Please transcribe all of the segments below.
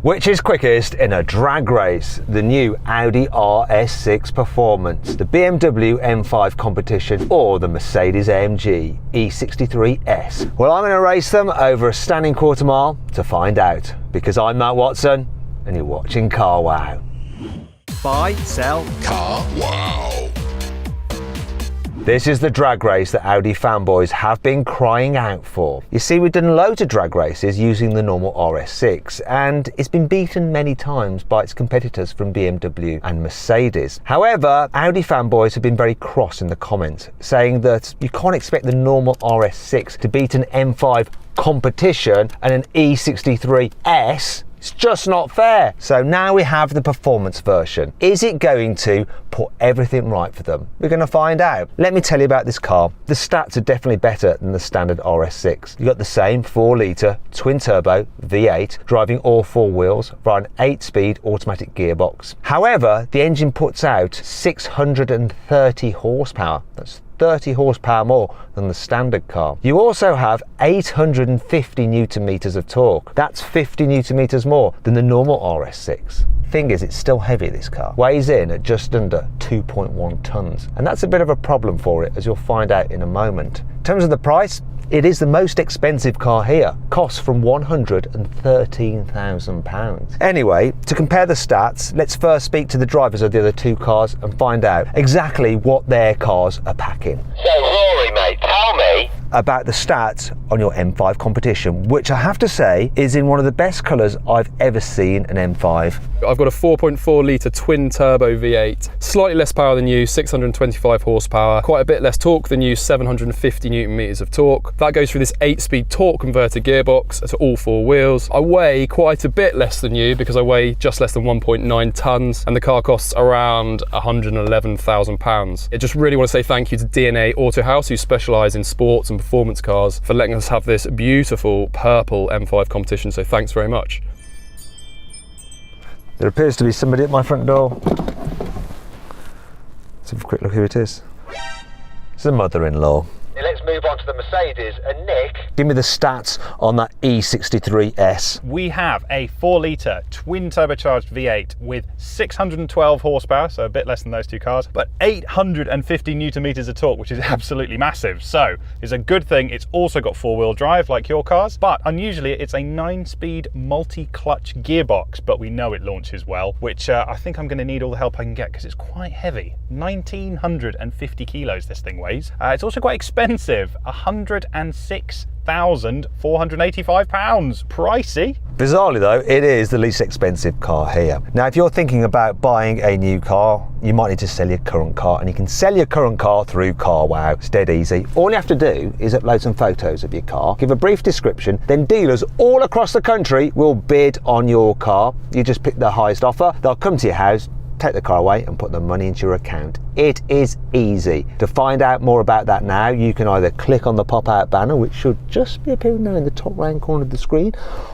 Which is quickest in a drag race? The new Audi RS6 Performance, the BMW M5 Competition, or the Mercedes AMG E63 S? Well, I'm going to race them over a standing quarter mile to find out, because I'm Matt Watson and you're watching Car Wow. Buy, sell, Car Wow. This is the drag race that Audi fanboys have been crying out for. You see, we've done loads of drag races using the normal RS6, and it's been beaten many times by its competitors from BMW and Mercedes. However, Audi fanboys have been very cross in the comments, saying that you can't expect the normal RS6 to beat an M5 Competition and an E63 S. It's just not fair. So now we have the performance version. Is it going to put everything right for them? We're going to find out. Let me tell you about this car. The stats are definitely better than the standard RS6. You've got the same 4-litre twin-turbo V8 driving all four wheels via an 8-speed automatic gearbox. However, the engine puts out 630 horsepower. That's 30 horsepower more than the standard car. You also have 850 newton meters of torque. That's 50 newton meters more than the normal RS6. Thing is, it's still heavy, this car. Weighs in at just under 2.1 tons. And that's a bit of a problem for it, as you'll find out in a moment. In terms of the price, it is the most expensive car here. Costs from £113,000. Anyway, to compare the stats, let's first speak to the drivers of the other two cars and find out exactly what their cars are packing. So Rory, mate, tell me about the stats on your M5 Competition, which I have to say is in one of the best colours I've ever seen an M5. I've got a 4.4 litre twin turbo V8, slightly less power than you, 625 horsepower, quite a bit less torque than you, 750 newton meters of torque. That goes through this 8-speed torque converter gearbox to all four wheels. I weigh quite a bit less than you because I weigh just less than 1.9 tons, and the car costs around £111,000. I just really want to say thank you to DNA Autohouse, who specialise in sports and performance cars, for letting us have this beautiful purple M5 Competition, so thanks very much. There appears to be somebody at my front door. Let's have a quick look who it is. It's the mother-in-law. let's move on to the Mercedes. And Nick, give me the stats on that E63 S. We have a 4-litre twin turbocharged V8 with 612 horsepower, so a bit less than those two cars, but 850 newton meters of torque, which is absolutely massive. So it's a good thing it's also got 4-wheel drive like your cars, but unusually it's a 9-speed multi-clutch gearbox, but we know it launches well, which I think I'm going to need all the help I can get because it's quite heavy. 1,950 kilos this thing weighs. It's also quite expensive, £106,485. Pricey. Bizarrely though, it is the least expensive car here. Now, if you're thinking about buying a new car, you might need to sell your current car, and you can sell your current car through Car Wow. It's dead easy. All you have to do is upload some photos of your car, give a brief description, then dealers all across the country will bid on your car. You just pick the highest offer, they'll come to your house, take the car away and put the money into your account. It is easy. To find out more about that now, you can either click on the pop-out banner, which should just be appearing now in the top right corner of the screen,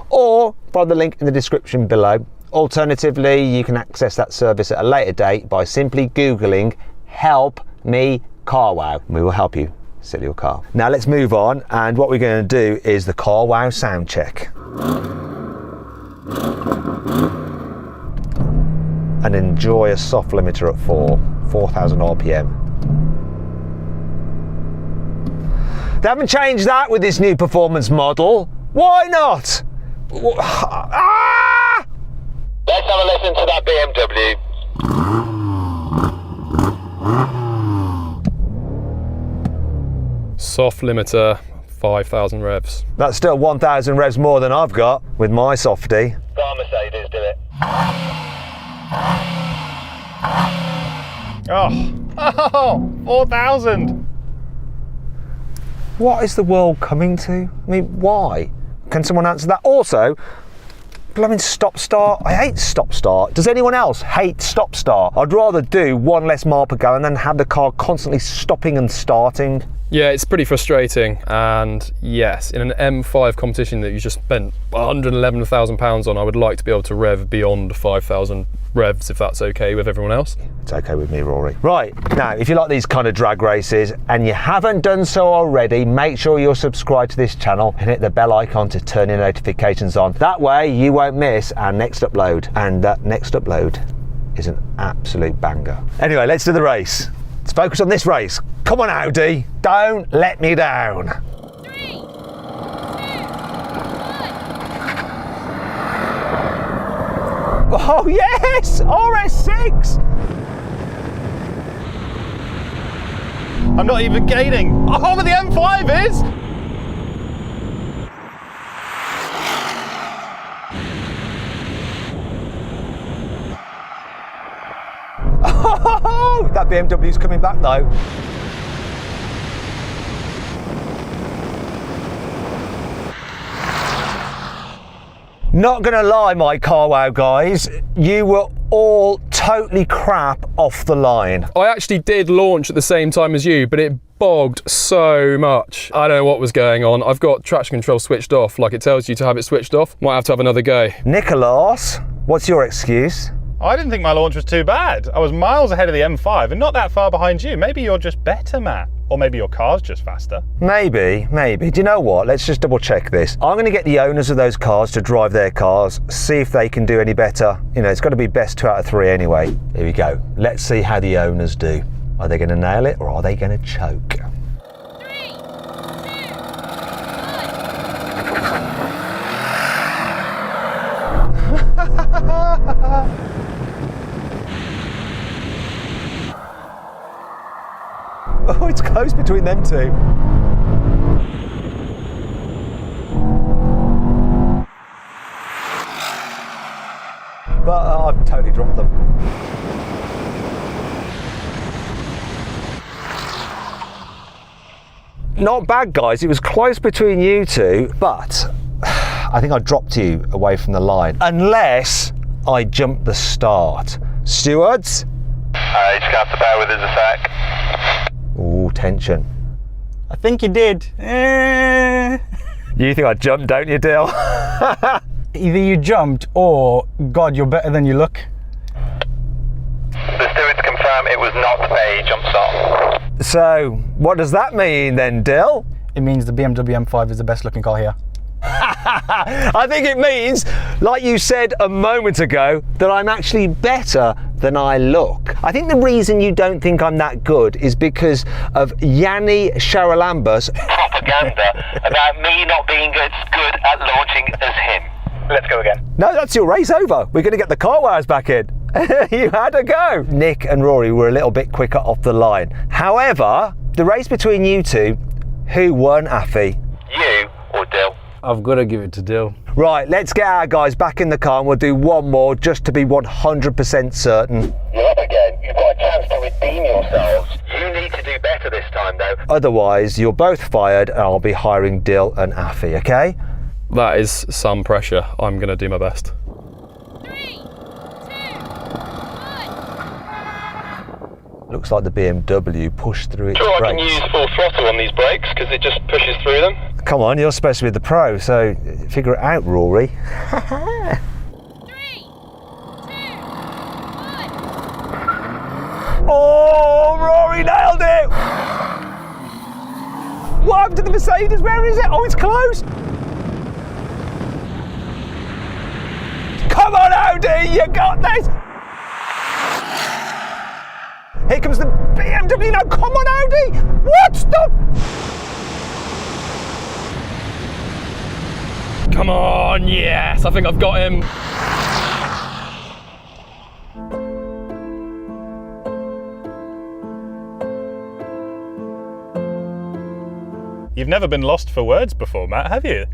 or follow the link in the description below. Alternatively, you can access that service at a later date by simply Googling "Help Me Car Wow." We will help you sell your car. Now let's move on, and what we're going to do is the Car Wow sound check. And enjoy a soft limiter at 4,000 RPM. They haven't changed that with this new performance model. Why not? Ah! let's have a listen to that BMW. Soft limiter, 5,000 revs. That's still 1,000 revs more than I've got with my softy. Go on, Mercedes, do it. Oh, 4,000. What is the world coming to? I mean, why? Can someone answer that? Also, blooming stop-start. I hate stop-start. Does anyone else hate stop-start? I'd rather do 1 less mile per gallon than have the car constantly stopping and starting. Yeah, it's pretty frustrating, and yes, in an M5 competition that you just spent £111,000 on, I would like to be able to rev beyond 5,000 revs, if that's okay with everyone else. It's okay with me, Rory. Right, now, if you like these kind of drag races and you haven't done so already, make sure you're subscribed to this channel and hit the bell icon to turn your notifications on. That way, you won't won't miss our next upload. And that next upload is an absolute banger. Anyway, let's do the race. Let's focus on this race. Come on, Audi. Don't let me down. 3, 2, 1. Oh, yes! RS6! I'm not even gaining. Oh, but the M5 is! Oh, that BMW's coming back though. Not gonna lie, my car wow guys, you were all totally crap off the line. I actually did launch at the same time as you, but it bogged so much. I don't know what was going on. I've got traction control switched off, like it tells you to have it switched off. Might have to have another go. Nicholas, what's your excuse? I didn't think my launch was too bad. I was miles ahead of the M5 and not that far behind you. Maybe you're just better, Matt. Or maybe your car's just faster. Maybe. Do you know what? Let's just double check this. I'm going to get the owners of those cars to drive their cars, see if they can do any better. You know, it's got to be best 2 out of 3 anyway. Here we go. Let's see how the owners do. Are they going to nail it or are they going to choke? 3, 2, 1. Oh, it's close between them two. But I've totally dropped them. Not bad, guys. It was close between you two, but I think I dropped you away from the line. Unless I jumped the start. Stewards? Alright, just gonna have to bear with us a sec. Ooh, tension. I think you did. You think I jumped, don't you, Dill? Either you jumped or, God, you're better than you look. The stewards confirm it was not a jump start. So, what does that mean then, Dill? It means the BMW M5 is the best looking car here. I think it means, like you said a moment ago, that I'm actually better than I look. I think the reason you don't think I'm that good is because of Yanni Charalambos' Propaganda about me not being as good at launching as him. Let's go again. No, that's your race over. We're going to get the car wires back in. You had a go. Nick and Rory were a little bit quicker off the line. However, the race between you two, who won, Affy? You or Dill? I've got to give it to Dill. Right, let's get our guys back in the car and we'll do one more just to be 100% certain. You're up again. You've got a chance to redeem yourselves. You need to do better this time, though. Otherwise, you're both fired and I'll be hiring Dill and Affy, okay? That is some pressure. I'm going to do my best. 3, 2, 1. Looks like the BMW pushed through its Sure, I can brakes. use full throttle on these brakes because it just pushes through them. Come on, you're supposed to be the pro, so figure it out, Rory. 3, 2, 1. Oh, Rory nailed it! What happened to the Mercedes? Where is it? Oh, it's close. Come on, Audi, you got this! Here comes the BMW now. Come on, Audi! What? Stop! Come on, yes, I think I've got him. You've never been lost for words before, Matt, have you?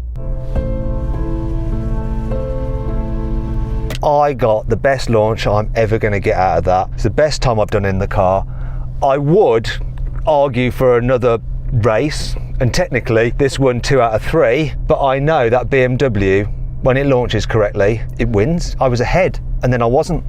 I got the best launch I'm ever going to get out of that. It's the best time I've done in the car. I would argue for another race, and technically this won 2 out of 3, but I know that BMW, when it launches correctly, it wins. I was ahead and then I wasn't.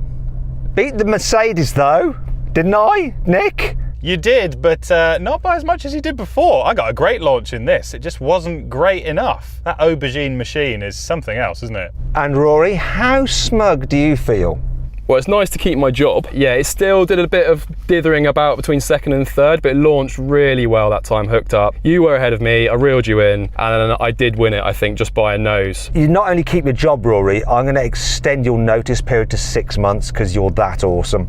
Beat the Mercedes though, didn't I, Nick? You did, but not by as much as you did before. I got a great launch in this. It just wasn't great enough. That aubergine machine is something else, isn't it? And Rory, how smug do you feel? Well, it's nice to keep my job. Yeah, it still did a bit of dithering about between second and third, but it launched really well that time, hooked up. You were ahead of me, I reeled you in, and I did win it, I think, just by a nose. You not only keep your job, Rory, I'm going to extend your notice period to 6 months because you're that awesome.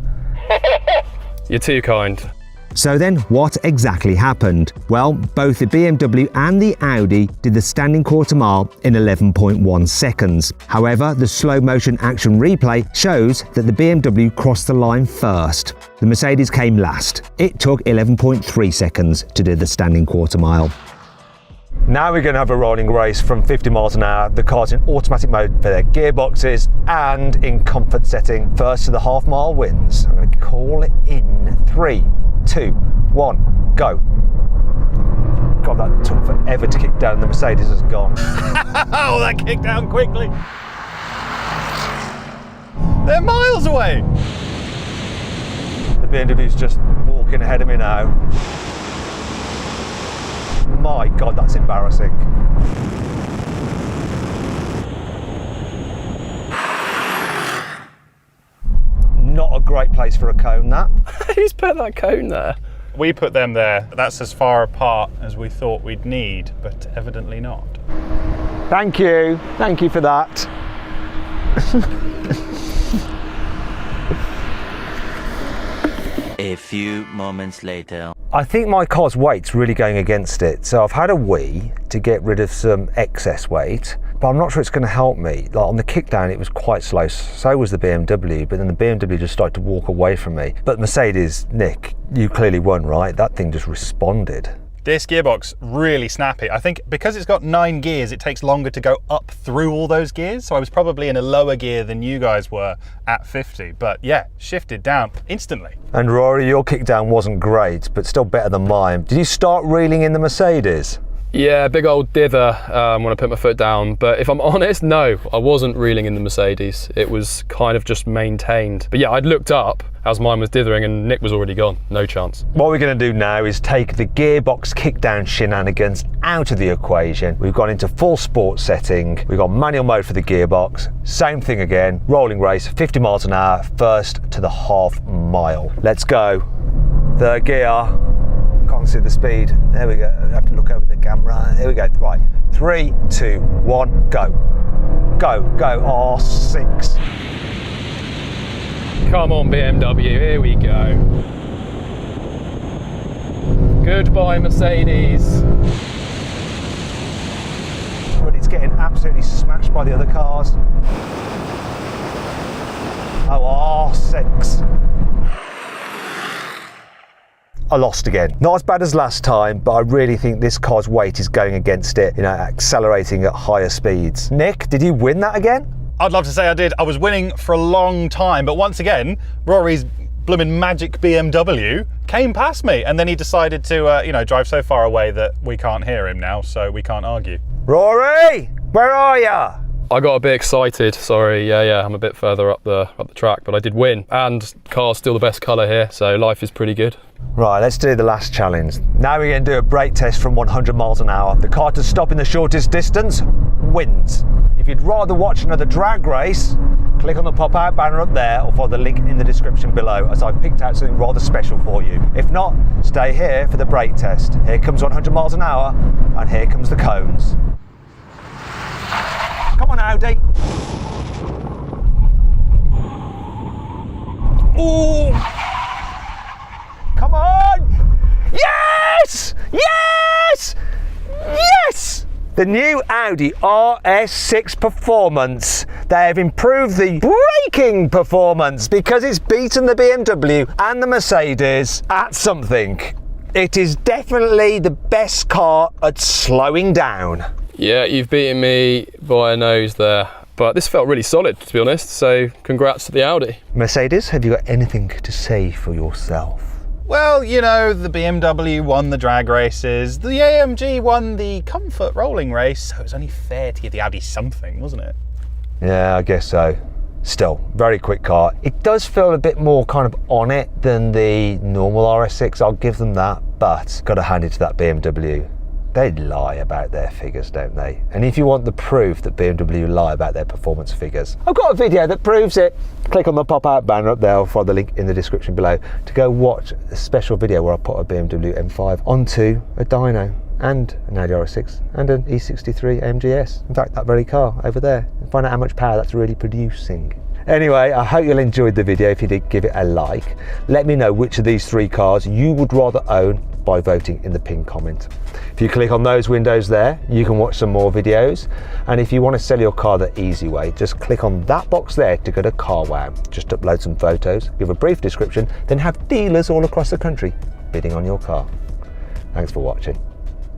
You're too kind. So then what exactly happened? Well, both the BMW and the Audi did the standing quarter mile in 11.1 seconds. However, the slow motion action replay shows that the BMW crossed the line first. The Mercedes came last. It took 11.3 seconds to do the standing quarter mile. Now we're going to have a rolling race from 50 miles an hour. The car's in automatic mode for their gearboxes and in comfort setting. First to the half mile wins. I'm going to call it in 3, 2, 1, go. God, that took forever to kick down. The Mercedes has gone. Oh, that kicked down quickly. They're miles away. The BMW's just walking ahead of me now. My God, that's embarrassing. Not a great place for a cone, that. Who's put that cone there? We put them there. That's as far apart as we thought we'd need, but evidently not. Thank you for that. A few moments later. I think my car's weight's really going against it. So I've had a wee to get rid of some excess weight, but I'm not sure it's going to help me. Like on the kickdown, it was quite slow. So was the BMW, but then the BMW just started to walk away from me. But Mercedes, Nick, you clearly won, right? That thing just responded. This gearbox, really snappy. I think because it's got 9 gears, it takes longer to go up through all those gears. So I was probably in a lower gear than you guys were at 50. But yeah, shifted down instantly. And Rory, your kickdown wasn't great, but still better than mine. Did you start reeling in the Mercedes? Yeah, big old dither when I put my foot down. But if I'm honest, no, I wasn't reeling in the Mercedes. It was kind of just maintained. But yeah, I'd looked up as mine was dithering and Nick was already gone. No chance. What we're going to do now is take the gearbox kickdown shenanigans out of the equation. We've gone into full sport setting. We've got manual mode for the gearbox. Same thing again, rolling race, 50 miles an hour, first to the half mile. Let's go. Third gear. Can't see the speed. There we go. I have to look over the camera. Here we go. Right. 3, 2, 1, go. Go, go. R6. Come on, BMW, here we go. Goodbye, Mercedes. But it's getting absolutely smashed by the other cars. Oh, R6. I lost again. Not as bad as last time, but I really think this car's weight is going against it, accelerating at higher speeds. Nick, did you win that again? I'd love to say I did. I was winning for a long time, but once again, Rory's blooming magic BMW came past me, and then he decided to, drive so far away that we can't hear him now, so we can't argue. Rory, where are ya? I got a bit excited, sorry, yeah, I'm a bit further up the track, but I did win, and car's still the best colour here, so life is pretty good. Right, let's do the last challenge. Now we're going to do a brake test from 100 miles an hour. The car to stop in the shortest distance wins. If you'd rather watch another drag race, click on the pop-out banner up there or follow the link in the description below, as I've picked out something rather special for you. If not, stay here for the brake test. Here comes 100 miles an hour, and here comes the cones. Come on, Audi. Ooh! Come on! Yes! Yes! Yes! The new Audi RS6 Performance. They have improved the braking performance because it's beaten the BMW and the Mercedes at something. It is definitely the best car at slowing down. Yeah, you've beaten me by a nose there. But this felt really solid, to be honest, so congrats to the Audi. Mercedes, have you got anything to say for yourself? Well, the BMW won the drag races, the AMG won the comfort rolling race, so it was only fair to give the Audi something, wasn't it? Yeah, I guess so. Still, very quick car. It does feel a bit more kind of on it than the normal RS6, I'll give them that, but got to hand it to that BMW. They lie about their figures, don't they? And if you want the proof that BMW lie about their performance figures, I've got a video that proves it. Click on the pop-out banner up there or follow the link in the description below to go watch a special video where I put a BMW M5 onto a dyno and an Audi RS6 and an E63 AMG S. In fact, that very car over there. And find out how much power that's really producing. Anyway, I hope you'll enjoyed the video. If you did, give it a like. Let me know which of these 3 cars you would rather own by voting in the pinned comment. If you click on those windows there, you can watch some more videos. And if you want to sell your car the easy way, just click on that box there to go to CarWow. Just upload some photos, give a brief description, then have dealers all across the country bidding on your car. Thanks for watching.